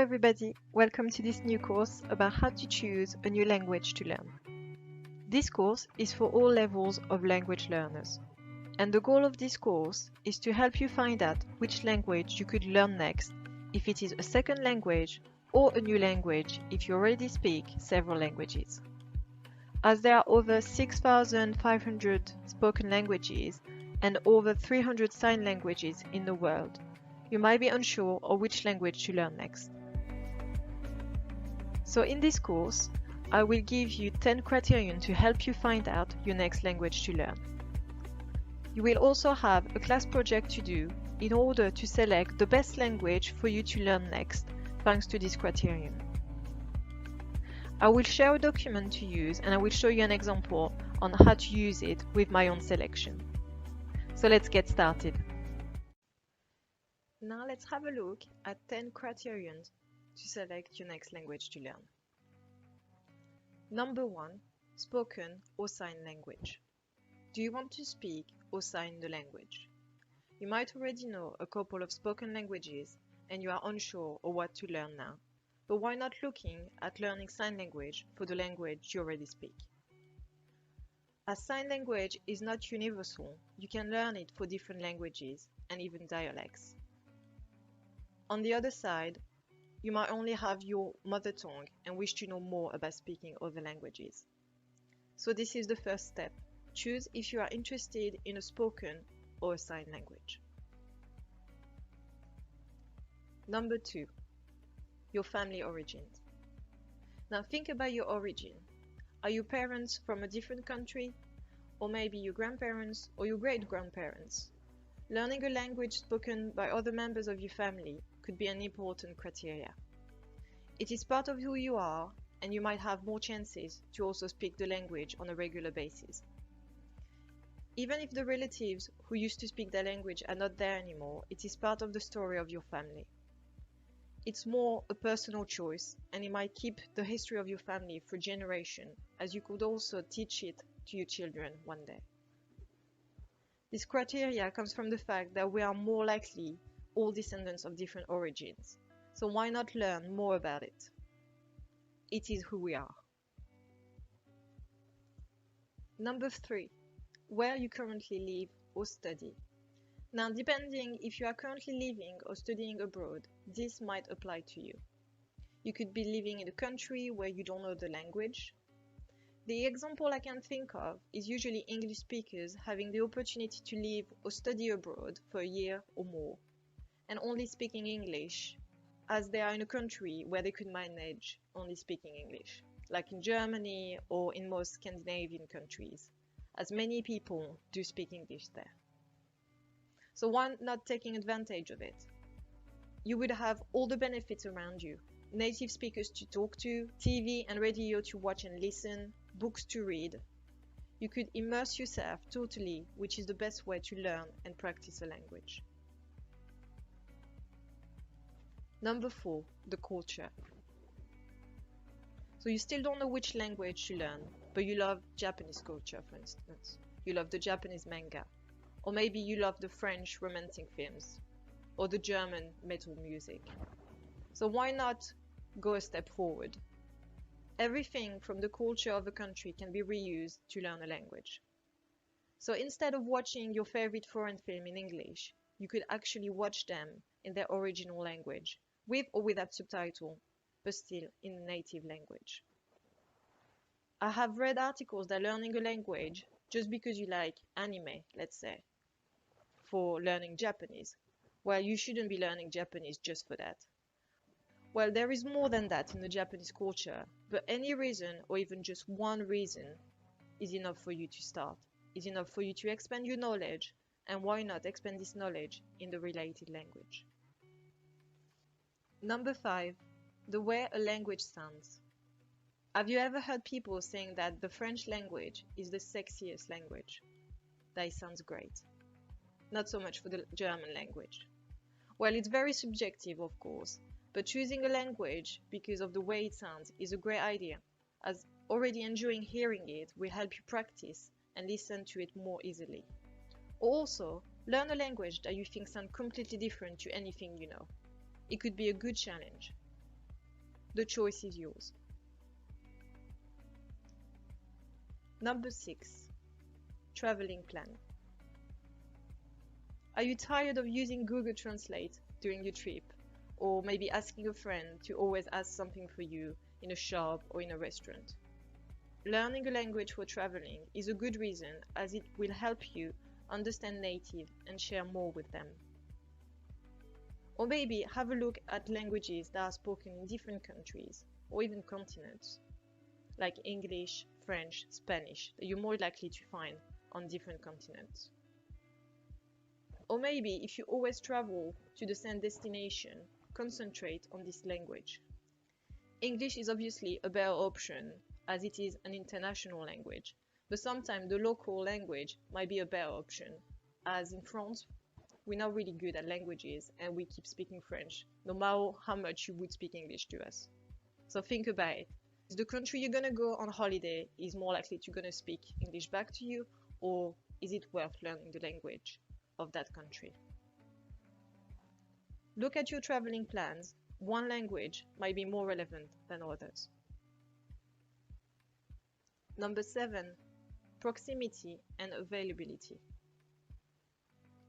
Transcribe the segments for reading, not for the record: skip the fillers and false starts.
everybody, welcome to this new course about how to choose a new language to learn. This course is for all levels of language learners, and the goal of this course is to help you find out which language you could learn next, if it is a second language or a new language if you already speak several languages. As there are over 6,500 spoken languages and over 300 sign languages in the world, you might be unsure of which language to learn next. So in this course, I will give you 10 criteria to help you find out your next language to learn. You will also have a class project to do in order to select the best language for you to learn next, thanks to this criterion. I will share a document to use and I will show you an example on how to use it with my own selection. So let's get started. Now let's have a look at 10 criteria to select your next language to learn. Number 1. Spoken or sign language. Do you want to speak or sign the language? You might already know a couple of spoken languages and you are unsure of what to learn now, but why not looking at learning sign language for the language you already speak? As sign language is not universal, you can learn it for different languages and even dialects. On the other side, you might only have your mother tongue and wish to know more about speaking other languages. So this is the first step. Choose if you are interested in a spoken or a sign language. Number 2. Your family origins. Now think about your origin. Are your parents from a different country? Or maybe your grandparents or your great-grandparents? Learning a language spoken by other members of your family could be an important criteria. It is part of who you are, and you might have more chances to also speak the language on a regular basis. Even if the relatives who used to speak the language are not there anymore, it is part of the story of your family. It's more a personal choice, and it might keep the history of your family for generations, as you could also teach it to your children one day. This criteria comes from the fact that we are more likely all descendants of different origins. So why not learn more about it? It is who we are. Number 3. Where you currently live or study. Now, depending if you are currently living or studying abroad, this might apply to you. You could be living in a country where you don't know the language. The example I can think of is usually English speakers having the opportunity to live or study abroad for a year or more, and only speaking English, as they are in a country where they could manage only speaking English, like in Germany or in most Scandinavian countries, as many people do speak English there. So why not taking advantage of it? You would have all the benefits around you: native speakers to talk to, TV and radio to watch and listen, books to read. You could immerse yourself totally, which is the best way to learn and practice a language. Number 4. The culture. So you still don't know which language to learn, but you love Japanese culture, for instance. You love the Japanese manga, or maybe you love the French romantic films, or the German metal music. So why not go a step forward? Everything from the culture of a country can be reused to learn a language. So instead of watching your favorite foreign film in English, you could actually watch them in their original language, with or without subtitle, but still in the native language. I have read articles that learning a language just because you like anime, let's say, for learning Japanese. Well, you shouldn't be learning Japanese just for that. Well, there is more than that in the Japanese culture, but any reason, or even just one reason, is enough for you to start, is enough for you to expand your knowledge, and why not expand this knowledge in the related language? Number 5. The way a language sounds. Have you ever heard people saying that the French language is the sexiest language? That it sounds great. Not so much for the German language. Well, it's very subjective, of course, but choosing a language because of the way it sounds is a great idea, as already enjoying hearing it will help you practice and listen to it more easily. Also, learn a language that you think sounds completely different to anything you know. It could be a good challenge. The choice is yours. Number 6. Traveling plan. Are you tired of using Google Translate during your trip? Or maybe asking a friend to always ask something for you in a shop or in a restaurant? Learning a language for traveling is a good reason, as it will help you understand native and share more with them. Or maybe have a look at languages that are spoken in different countries or even continents, like English, French, Spanish, that you're more likely to find on different continents. Or maybe if you always travel to the same destination, concentrate on this language. English is obviously a better option as it is an international language, but sometimes the local language might be a better option, as in France, we're not really good at languages and we keep speaking French, no matter how much you would speak English to us. So think about it. Is the country you're gonna go on holiday is more likely to gonna speak English back to you, or is it worth learning the language of that country? Look at your traveling plans. One language might be more relevant than others. Number 7, proximity and availability.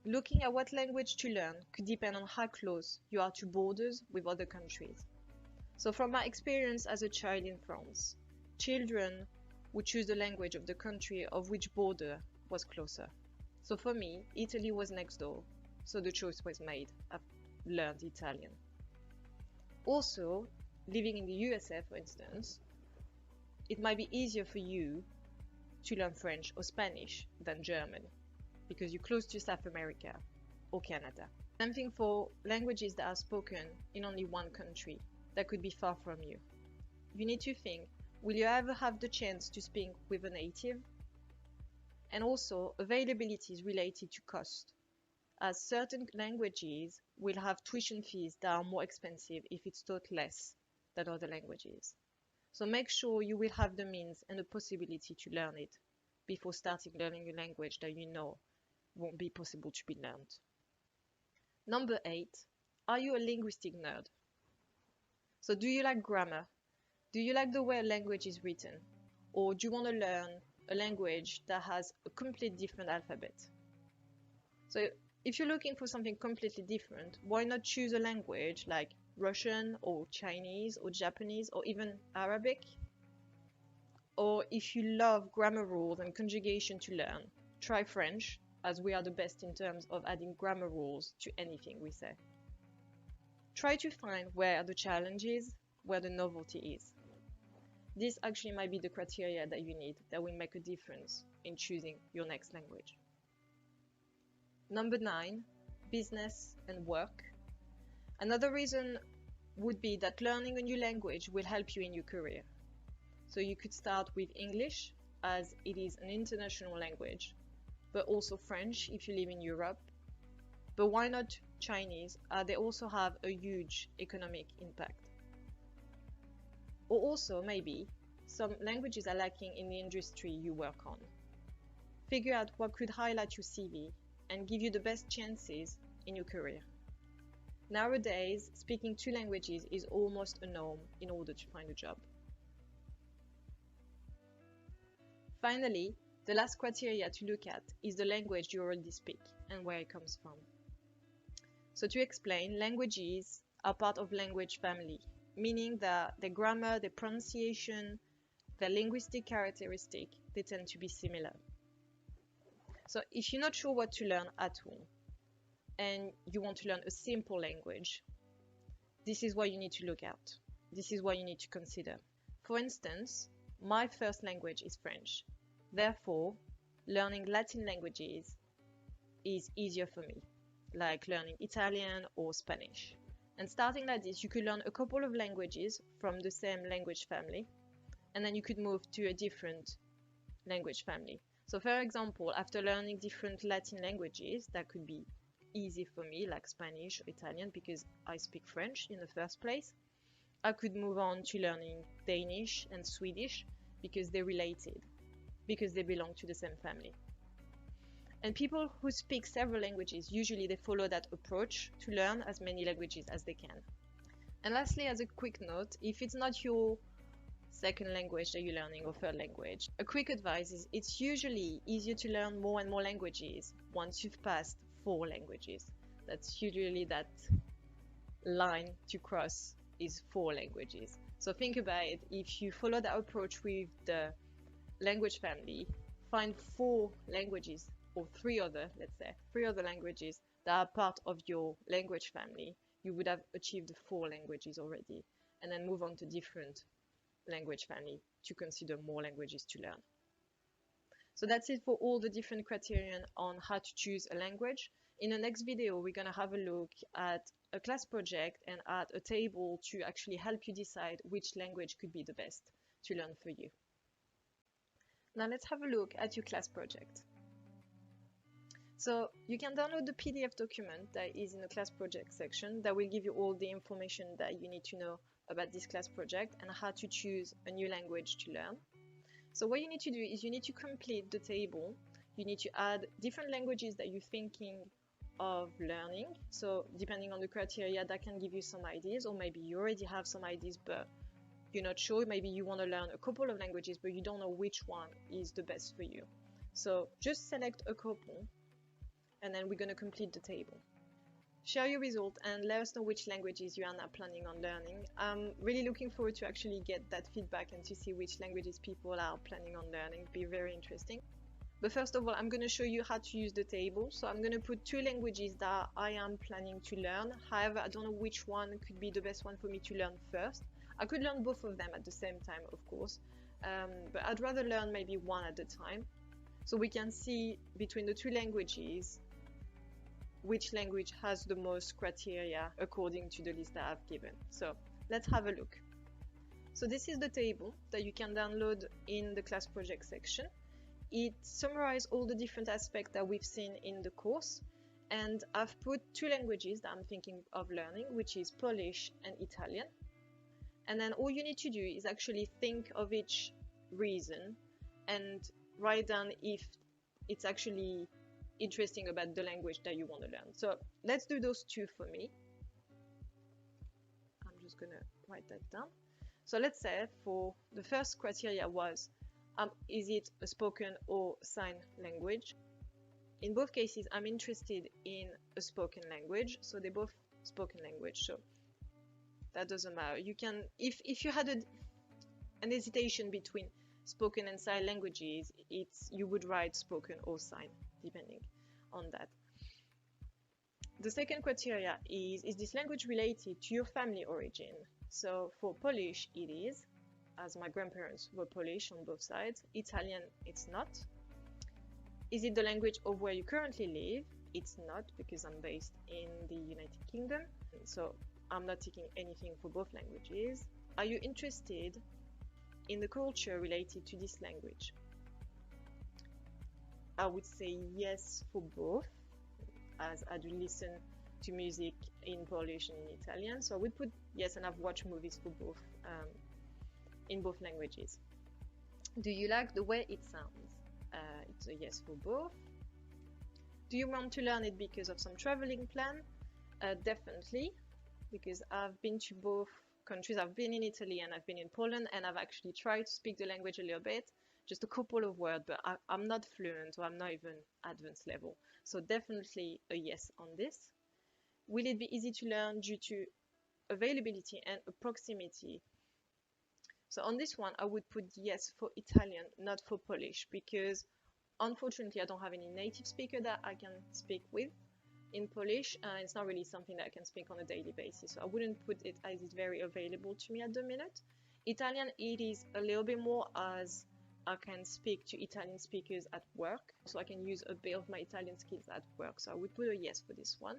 Looking at what language to learn could depend on how close you are to borders with other countries. So from my experience as a child in France, children would choose the language of the country of which border was closer. So for me, Italy was next door, so the choice was made. I've learned Italian. Also, living in the USA, for instance, it might be easier for you to learn French or Spanish than German, because you're close to South America or Canada. Same thing for languages that are spoken in only one country that could be far from you. You need to think, will you ever have the chance to speak with a native? And also, availability is related to cost, as certain languages will have tuition fees that are more expensive if it's taught less than other languages. So make sure you will have the means and the possibility to learn it before starting learning a language that you know won't be possible to be learned. Number 8, are you a linguistic nerd? So do you like grammar? Do you like the way a language is written? Or do you want to learn a language that has a completely different alphabet? So if you're looking for something completely different, why not choose a language like Russian or Chinese or Japanese or even Arabic? Or if you love grammar rules and conjugation to learn, try French, as we are the best in terms of adding grammar rules to anything we say. Try to find where the challenge is, where the novelty is. This actually might be the criteria that you need that will make a difference in choosing your next language. Number 9, business and work. Another reason would be that learning a new language will help you in your career. So you could start with English, as it is an international language, but also French if you live in Europe. But why not Chinese? They also have a huge economic impact. Or also, maybe, some languages are lacking in the industry you work on. Figure out what could highlight your CV and give you the best chances in your career. Nowadays, speaking 2 languages is almost a norm in order to find a job. Finally, the last criteria to look at is the language you already speak and where it comes from. So to explain, languages are part of language family, meaning that their grammar, their pronunciation, their linguistic characteristic, they tend to be similar. So if you're not sure what to learn at home and you want to learn a simple language, this is what you need to look at. This is what you need to consider. For instance, my first language is French. Therefore, learning Latin languages is easier for me, like learning Italian or Spanish. And starting like this, you could learn a couple of languages from the same language family, and then you could move to a different language family. So for example, after learning different Latin languages, that could be easy for me, like Spanish or Italian, because I speak French in the first place. I could move on to learning Danish and Swedish because they're related, because they belong to the same family. And people who speak several languages, usually they follow that approach to learn as many languages as they can. And lastly, as a quick note, if it's not your second language that you're learning or third language, a quick advice is it's usually easier to learn more and more languages once you've passed 4 languages. That's usually that line to cross is 4 languages. So think about it. If you follow that approach with the language family, find 4 languages or 3 other, let's say, 3 other languages that are part of your language family, you would have achieved the 4 languages already, and then move on to different language family to consider more languages to learn. So that's it for all the different criterion on how to choose a language. In the next video, we're going to have a look at a class project and at a table to actually help you decide which language could be the best to learn for you. Now let's have a look at your class project. So you can download the PDF document that is in the class project section that will give you all the information that you need to know about this class project and how to choose a new language to learn. So what you need to do is you need to complete the table. You need to add different languages that you're thinking of learning. So depending on the criteria, that can give you some ideas, or maybe you already have some ideas but you're not sure. Maybe you want to learn a couple of languages but you don't know which one is the best for you. So just select a couple and then we're going to complete the table. Share your result and let us know which languages you are now planning on learning. I'm really looking forward to actually get that feedback and to see which languages people are planning on learning. It'll be very interesting. But first of all, I'm going to show you how to use the table. So I'm going to put 2 languages that I am planning to learn. However, I don't know which one could be the best one for me to learn first. I could learn both of them at the same time, of course, but I'd rather learn maybe one at a time. So we can see between the 2 languages which language has the most criteria according to the list that I've given. So let's have a look. So this is the table that you can download in the class project section. It summarizes all the different aspects that we've seen in the course, and I've put 2 languages that I'm thinking of learning, which is Polish and Italian. And then all you need to do is actually think of each reason and write down if it's actually interesting about the language that you want to learn. So let's do those 2 for me. I'm just gonna write that down. So let's say for the first criteria was is it a spoken or sign language? In both cases, I'm interested in a spoken language, so they're both spoken language, so that doesn't matter. You can, if you had an hesitation between spoken and sign languages, you would write spoken or sign, depending on that. The second criteria is this language related to your family origin? So for Polish, it is, as my grandparents were Polish on both sides. Italian, it's not. Is it the language of where you currently live? It's not, because I'm based in the United Kingdom, so I'm not taking anything for both languages. Are you interested in the culture related to this language? I would say yes for both, as I do listen to music in Polish and in Italian, so I would put yes, and I've watched movies for both, in both languages. Do you like the way it sounds? It's a yes for both. Do you want to learn it because of some traveling plan? Definitely, because I've been to both countries. I've been in Italy and I've been in Poland, and I've actually tried to speak the language a little bit, just a couple of words, but I'm not fluent, or I'm not even advanced level. So definitely a yes on this. Will it be easy to learn due to availability and proximity? So on this one, I would put yes for Italian, not for Polish, because unfortunately I don't have any native speaker that I can speak with in Polish. It's not really something that I can speak on a daily basis, so I wouldn't put it as it's very available to me at the minute. Italian, it is a little bit more, as I can speak to Italian speakers at work, so I can use a bit of my Italian skills at work, so I would put a yes for this one.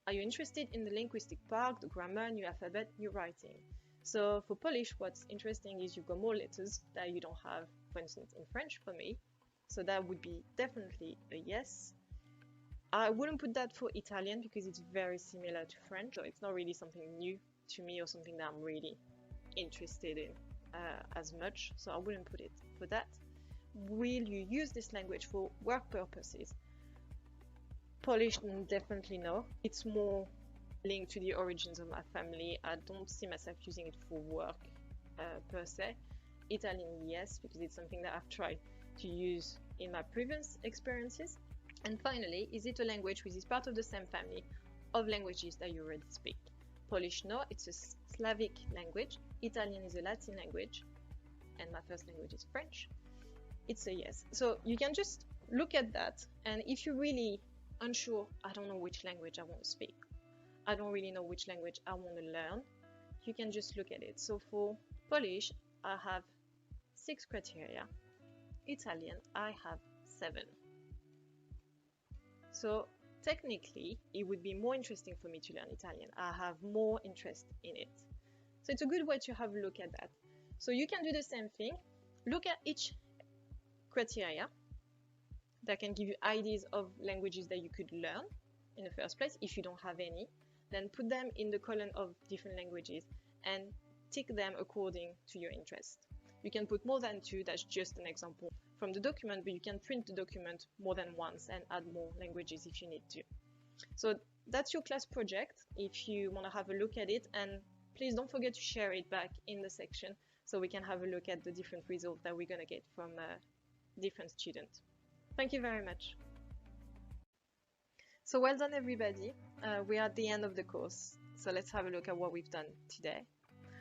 Are you interested in the linguistic part, the grammar, new alphabet, new writing? So for Polish, what's interesting is you've got more letters that you don't have, for instance, in French for me, so that would be definitely a yes. I wouldn't put that for Italian because it's very similar to French, so it's not really something new to me or something that I'm really interested in as much, so I wouldn't put it for that. Will you use this language for work purposes? Polish, definitely no. It's more linked to the origins of my family. I don't see myself using it for work per se. Italian, yes, because it's something that I've tried to use in my previous experiences. And finally, is it a language which is part of the same family of languages that you already speak? Polish, no, it's a Slavic language. Italian is a Latin language, and my first language is French. It's a yes. So you can just look at that, and if you're really unsure, I don't know which language I want to speak, I don't really know which language I want to learn, you can just look at it. So for Polish, I have 6 criteria. Italian, I have 7. So technically, it would be more interesting for me to learn Italian. I have more interest in it. So it's a good way to have a look at that. So you can do the same thing. Look at each criteria that can give you ideas of languages that you could learn in the first place. If you don't have any, then put them in the column of different languages and tick them according to your interest. You can put more than 2, that's just an example from the document, but you can print the document more than once and add more languages if you need to. So that's your class project if you want to have a look at it, and please don't forget to share it back in the section so we can have a look at the different results that we're going to get from different students. Thank you very much. So well done everybody, we are at the end of the course, so let's have a look at what we've done today.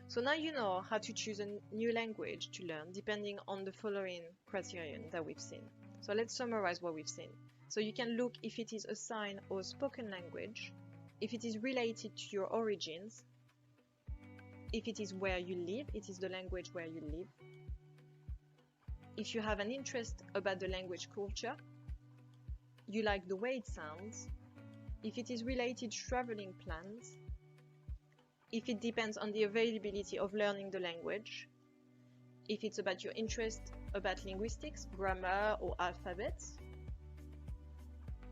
So now you know how to choose a new language to learn depending on the following criterion that we've seen. So let's summarize what we've seen. So you can look if it is a sign or spoken language, if it is related to your origins, if it is where you live, it is the language where you live, if you have an interest about the language culture, you like the way it sounds, if it is related to traveling plans, if it depends on the availability of learning the language, if it's about your interest about linguistics, grammar or alphabets,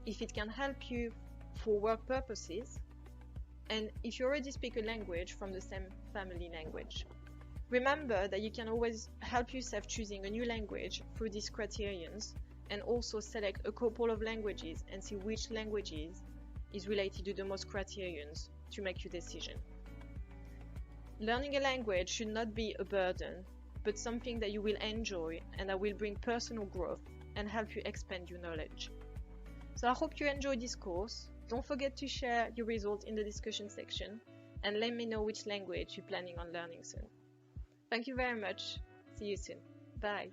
if it can help you for work purposes, and if you already speak a language from the same family language. Remember that you can always help yourself choosing a new language through these criterions, and also select a couple of languages and see which languages is related to the most criterions to make your decision. Learning a language should not be a burden, but something that you will enjoy and that will bring personal growth and help you expand your knowledge. So I hope you enjoyed this course. Don't forget to share your results in the discussion section and let me know which language you're planning on learning soon. Thank you very much. See you soon. Bye.